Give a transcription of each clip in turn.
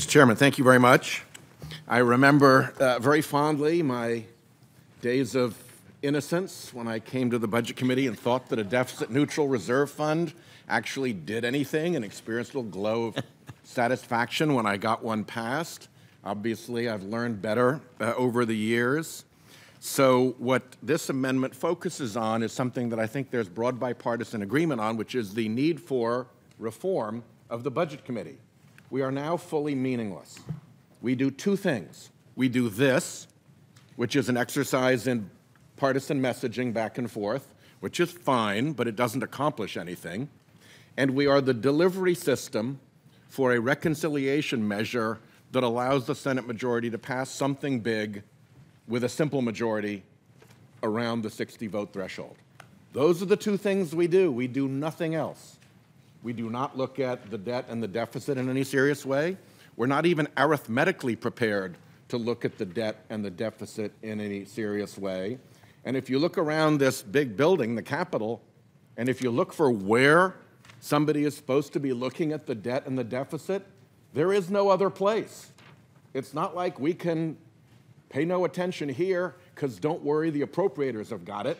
Mr. Chairman, thank you very much. I remember very fondly my days of innocence when I came to the Budget Committee and thought that a deficit-neutral reserve fund actually did anything and experienced a little glow of satisfaction when I got one passed. Obviously, I've learned better over the years. So what this amendment focuses on is something that I think there's broad bipartisan agreement on, which is the need for reform of the Budget Committee. We are now fully meaningless. We do two things. We do this, which is an exercise in partisan messaging back and forth, which is fine, but it doesn't accomplish anything. And we are the delivery system for a reconciliation measure that allows the Senate majority to pass something big with a simple majority around the 60-vote threshold. Those are the two things we do. We do nothing else. We do not look at the debt and the deficit in any serious way. We're not even arithmetically prepared to look at the debt and the deficit in any serious way. And if you look around this big building, the Capitol, and if you look for where somebody is supposed to be looking at the debt and the deficit, there is no other place. It's not like we can pay no attention here because don't worry, the appropriators have got it,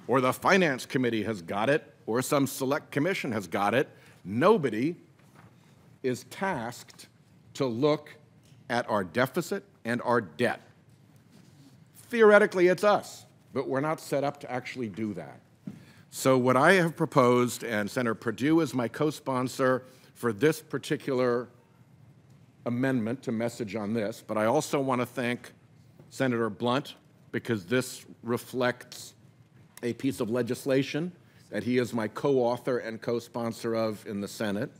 or the Finance Committee has got it, or some select commission has got it. Nobody is tasked to look at our deficit and our debt. Theoretically, it's us, but we're not set up to actually do that. So what I have proposed, and Senator Perdue is my co-sponsor for this particular amendment to message on this, but I also want to thank Senator Blunt because this reflects a piece of legislation that he is my co-author and co-sponsor of in the Senate.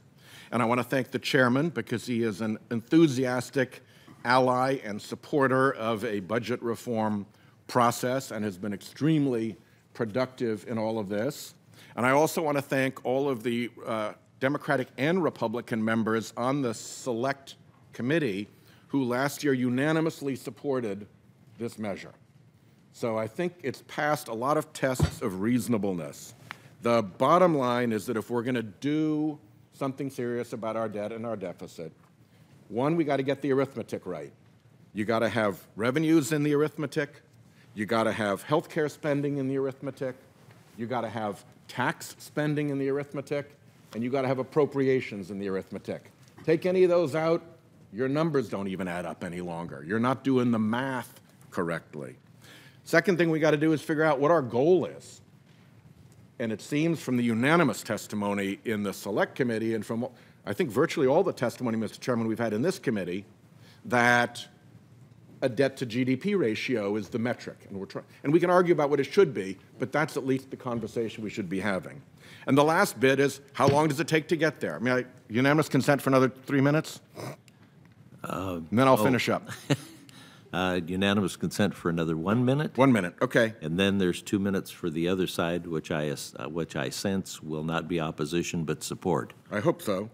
And I want to thank the chairman because he is an enthusiastic ally and supporter of a budget reform process and has been extremely productive in all of this. And I also want to thank all of the Democratic and Republican members on the Select Committee who last year unanimously supported this measure. So I think it's passed a lot of tests of reasonableness. The bottom line is that if we're going to do something serious about our debt and our deficit, one, we got to get the arithmetic right. You got to have revenues in the arithmetic. You got to have health care spending in the arithmetic. You got to have tax spending in the arithmetic. And you got to have appropriations in the arithmetic. Take any of those out, your numbers don't even add up any longer. You're not doing the math correctly. Second thing we got to do is figure out what our goal is. And it seems from the unanimous testimony in the Select Committee and from, I think, virtually all the testimony, Mr. Chairman, we've had in this committee, that a debt-to-GDP ratio is the metric. And we can argue about what it should be, but that's at least the conversation we should be having. And the last bit is, how long does it take to get there? I mean, unanimous consent for another 3 minutes? And then I'll finish up. Unanimous consent for another 1 minute. 1 minute, okay. And then there's 2 minutes for the other side, which I sense will not be opposition but support. I hope so.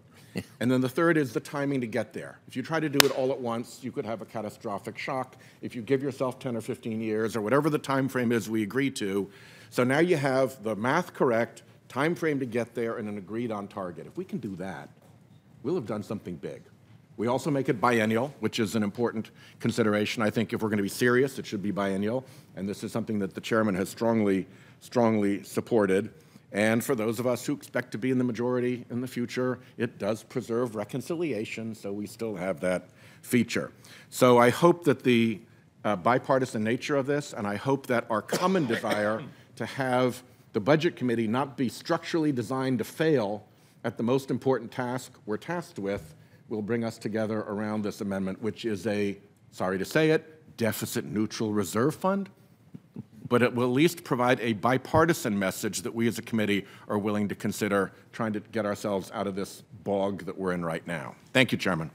And then the third is the timing to get there. If you try to do it all at once, you could have a catastrophic shock. If you give yourself 10 or 15 years or whatever the time frame is we agree to, so now you have the math correct, time frame to get there, and an agreed on target. If we can do that, we'll have done something big. We also make it biennial, which is an important consideration. I think if we're going to be serious, it should be biennial, and this is something that the chairman has strongly supported. And for those of us who expect to be in the majority in the future, it does preserve reconciliation, so we still have that feature. So I hope that the bipartisan nature of this, and I hope that our common desire to have the Budget Committee not be structurally designed to fail at the most important task we're tasked with, will bring us together around this amendment, which is a, sorry to say it, deficit-neutral reserve fund. But it will at least provide a bipartisan message that we as a committee are willing to consider trying to get ourselves out of this bog that we're in right now. Thank you, Chairman.